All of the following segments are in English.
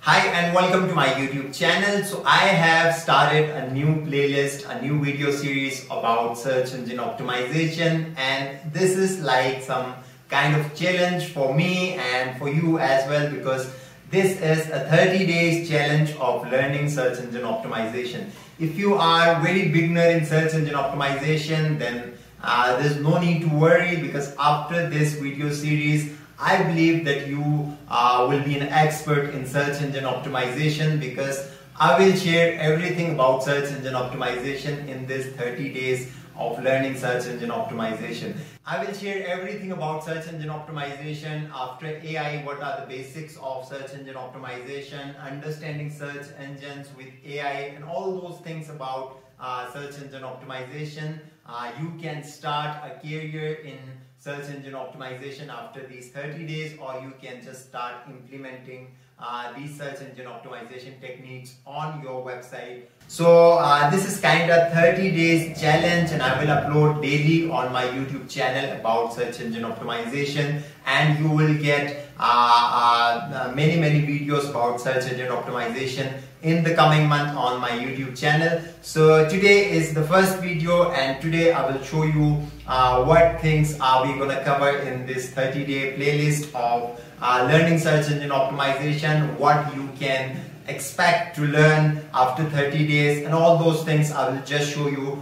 Hi and welcome to my YouTube channel. So I have started a new playlist, a new video series about search engine optimization, and this is like some kind of challenge for me and for you as well, because this is a 30 days challenge of learning search engine optimization. If you are very beginner in search engine optimization, then there's no need to worry, because after this video series I believe that you will be an expert in search engine optimization, because I will share everything about search engine optimization in this 30 days of learning search engine optimization. I will share everything about search engine optimization after AI, what are the basics of search engine optimization, understanding search engines with AI, and all those things about search engine optimization. You can start a career in search engine optimization after these 30 days, or you can just start implementing these search engine optimization techniques on your website. So this is kind of 30 days challenge, and I will upload daily on my YouTube channel about search engine optimization, and you will get many videos about search engine optimization in the coming month on my YouTube channel. So today is the first video, and today I will show you what things are we gonna cover in this 30-day playlist of learning search engine optimization, what you can expect to learn after 30 days, and all those things I will just show you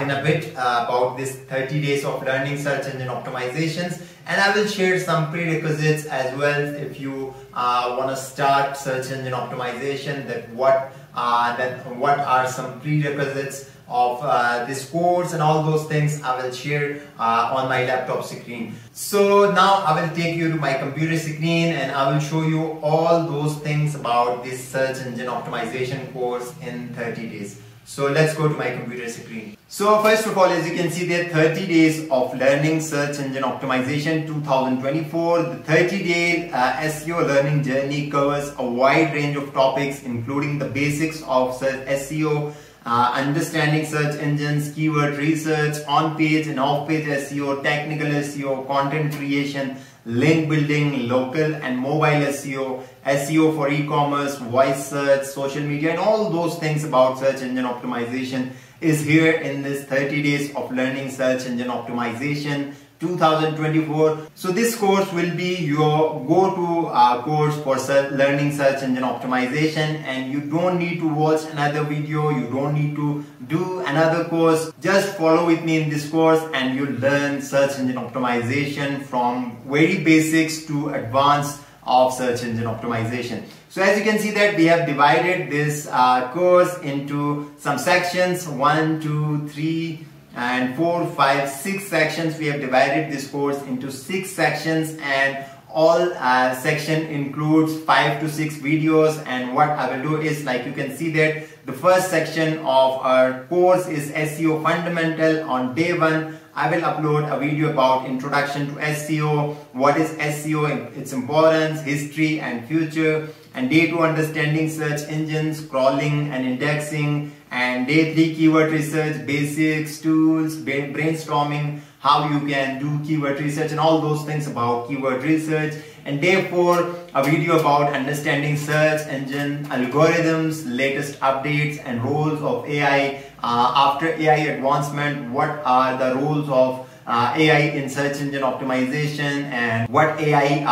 in a bit about this 30 days of learning search engine optimizations. And I will share some prerequisites as well if you want to start search engine optimization, that what are some prerequisites of this course, and all those things I will share on my laptop screen. So now I will take you to my computer screen, and I will show you all those things about this search engine optimization course in 30 days. So let's go to my computer screen. So first of all, as you can see there, 30 days of learning search engine optimization 2024. The 30-day SEO learning journey covers a wide range of topics, including the basics of SEO, understanding search engines, keyword research, on-page and off-page SEO, technical SEO, content creation, link building, local and mobile SEO, SEO for e-commerce, voice search, social media, and all those things about search engine optimization is here in this 30 days of learning search engine optimization 2024. So this course will be your go-to course for learning search engine optimization, and you don't need to watch another video, you don't need to do another course. Just follow with me in this course and you learn search engine optimization from very basics to advanced of search engine optimization. So as you can see that we have divided this course into some sections, 1, 2, 3 and 4, 5, 6 sections. We have divided this course into 6 sections, and all section includes 5 to 6 videos. And what I will do is, like you can see that the first section of our course is SEO Fundamental. On day 1 I will upload a video about introduction to SEO, what is SEO, its importance, history and future. And day 2, understanding search engines, crawling and indexing. And day 3, keyword research, basics, tools, brainstorming, how you can do keyword research and all those things about keyword research. And day 4, a video about understanding search engine algorithms, latest updates and roles of AI. After AI advancement, what are the roles of AI in search engine optimization, and what AI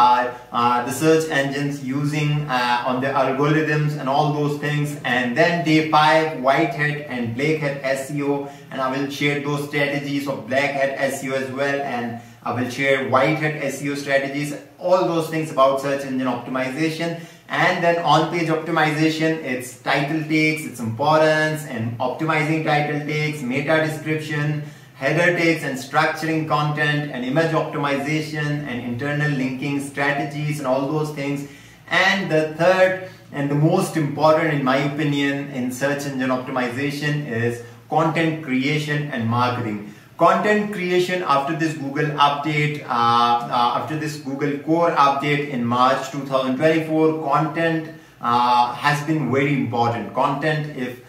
are the search engines using on the algorithms and all those things. And then day 5, white hat and black hat SEO, and I will share those strategies of black hat SEO as well, and I will share white hat SEO strategies, all those things about search engine optimization. And then on-page optimization, its title tags, its importance, and optimizing title tags, meta description, header tags and structuring content, and image optimization and internal linking strategies and all those things. And the third and the most important, in my opinion, in search engine optimization is content creation and marketing. Content creation, after this Google update, after this Google core update in March 2024, content has been very important. Content, if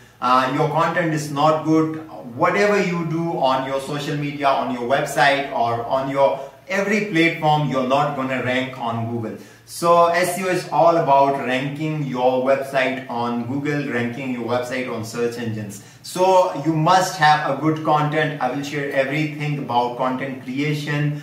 your content is not good, whatever you do on your social media, on your website, or on your every platform, you're not going to rank on Google. So SEO is all about ranking your website on Google, ranking your website on search engines. So you must have a good content. I will share everything about content creation,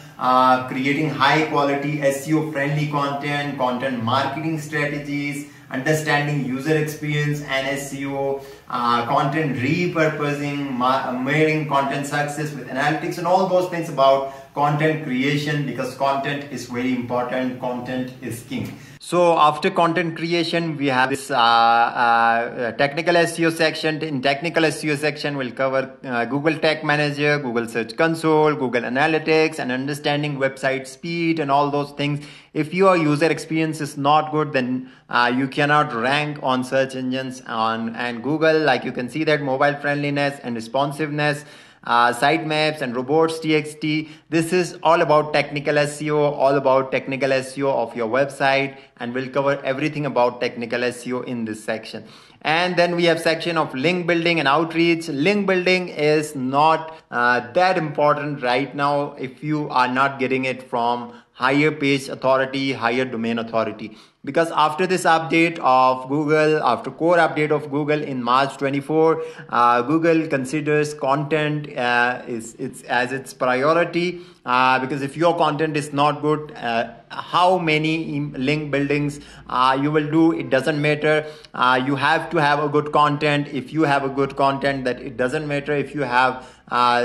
creating high quality SEO friendly content, content marketing strategies, understanding user experience and SEO, content repurposing, measuring content success with analytics, and all those things about content creation, because content is very important. Content is king. So after content creation, we have this technical SEO section. In technical SEO section, we'll cover Google Tag Manager, Google Search Console, Google Analytics, and understanding website speed and all those things. If your user experience is not good, then you cannot rank on search engines and Google. Like you can see that mobile friendliness and responsiveness, sitemaps and robots.txt. This is all about technical SEO, all about technical SEO of your website, and we'll cover everything about technical SEO in this section. And then we have section of link building and outreach. Link building is not that important right now if you are not getting it from higher page authority, higher domain authority. Because after this update of Google, after core update of Google in March 24, Google considers content as its priority. Because if your content is not good, how many link buildings you will do, it doesn't matter. You have to have a good content. If you have a good content, that it doesn't matter if you have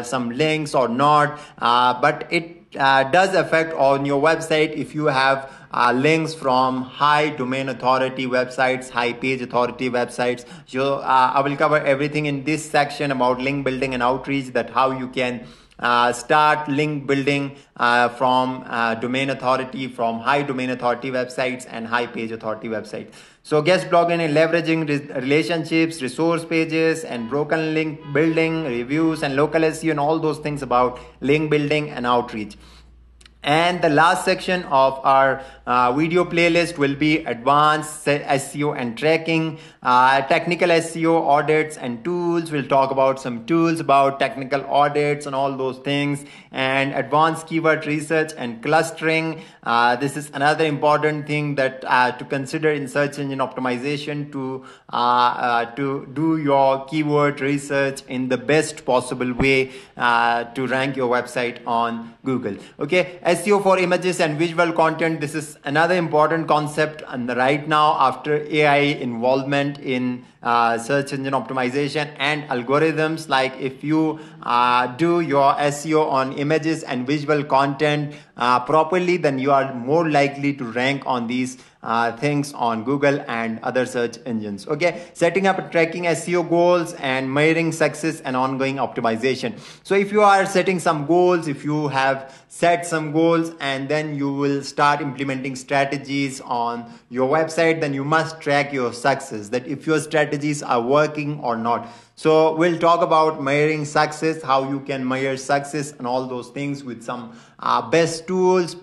some links or not, but it does affect on your website if you have links from high domain authority websites, high page authority websites. So I will cover everything in this section about link building and outreach, that how you can start link building from domain authority, from high domain authority websites and high page authority websites. So guest blogging and leveraging relationships, resource pages, and broken link building, reviews, and local SEO, and all those things about link building and outreach. And the last section of our video playlist will be advanced SEO and tracking, technical SEO audits and tools. We'll talk about some tools about technical audits and all those things, and advanced keyword research and clustering. This is another important thing that to consider in search engine optimization, to do your keyword research in the best possible way to rank your website on Google. Okay, SEO for images and visual content. This is another important concept, and right now after AI involvement in search engine optimization and algorithms, like if you do your SEO on images and visual content properly, then you are more likely to rank on these things on Google and other search engines. Okay, setting up and tracking SEO goals and measuring success and ongoing optimization. So if you are setting some goals, if you have set some goals and then you will start implementing strategies on your website, then you must track your success, that if your strategies are working or not. So we'll talk about measuring success, how you can measure success and all those things with some best tools,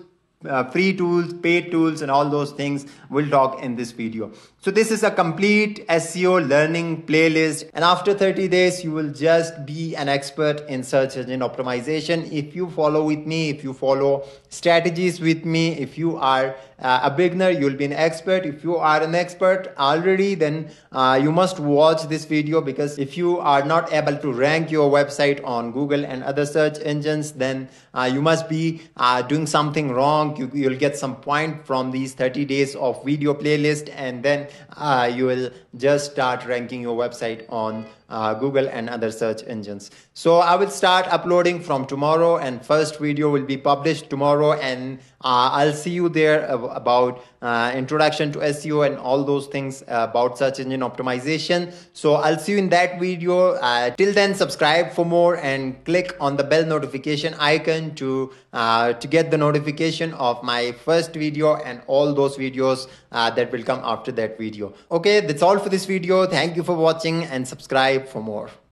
free tools, paid tools, and all those things we'll talk in this video. So this is a complete SEO learning playlist, and after 30 days you will just be an expert in search engine optimization. If you follow with me, if you follow strategies with me, if you are a beginner, you'll be an expert. If you are an expert already, then you must watch this video, because if you are not able to rank your website on Google and other search engines, then you must be doing something wrong. You'll get some point from these 30 days of video playlist, and then you will just start ranking your website on Google and other search engines. So I will start uploading from tomorrow, and first video will be published tomorrow, and I'll see you there about introduction to SEO and all those things about search engine optimization. So I'll see you in that video. Till then, subscribe for more and click on the bell notification icon to get the notification of my first video and all those videos that will come after that video. Okay, that's all for this video. Thank you for watching, and subscribe for more.